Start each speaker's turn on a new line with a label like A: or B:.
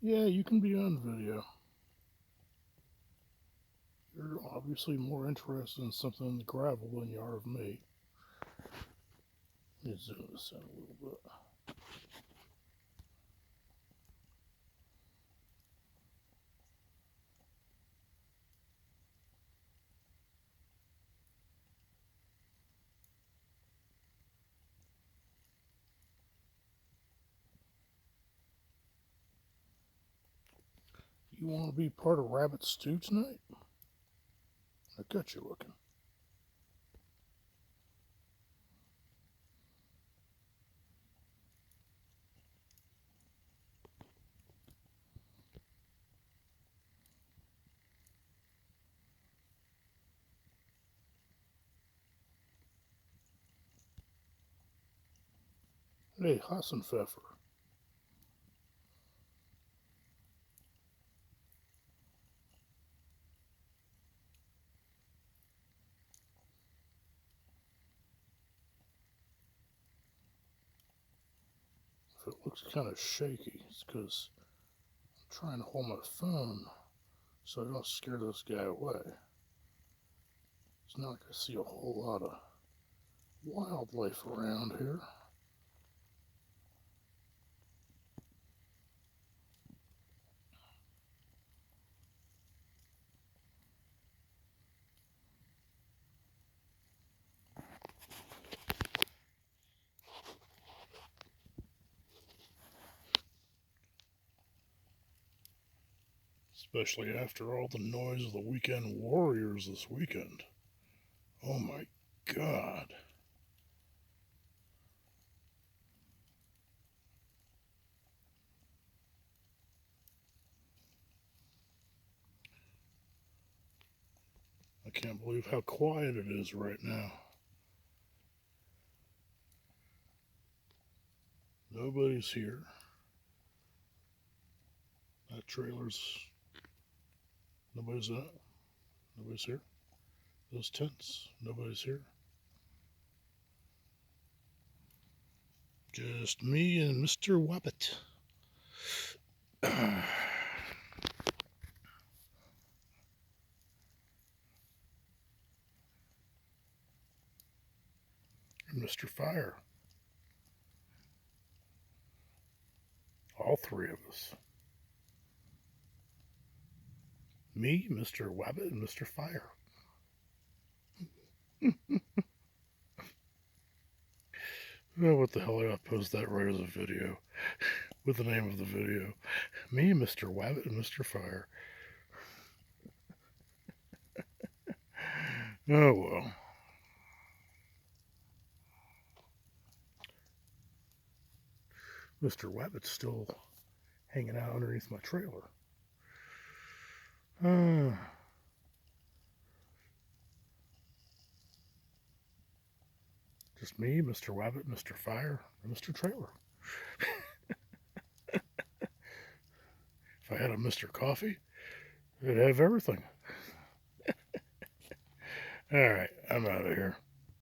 A: Yeah, you can be on video. You're obviously more interested in something in the gravel than you are of me. Let me zoom this in a little bit. You want to be part of Rabbit Stew tonight? I got you looking. Hey, Hassenpfeffer. If it looks kind of shaky, it's because I'm trying to hold my phone so I don't scare this guy away. It's not like I see a whole lot of wildlife around here. Especially after all the noise of the weekend warriors this weekend. Oh my God. I can't believe how quiet it is right now. Nobody's here. That trailer's. Nobody's in it. Nobody's here. Those tents. Nobody's here. Just me and Mr. Wabbit. And Mr. Fire. All three of us. Me, Mr. Wabbit, and Mr. Fire. Oh, what the hell, I gotta post that right as a video. With the name of the video. Me, Mr. Wabbit, and Mr. Fire. Oh, well. Mr. Wabbit's still hanging out underneath my trailer. Just me, Mr. Wabbit, Mr. Fire, and Mr. Trailer. If I had a Mr. Coffee, it'd have everything. All right, I'm out of here.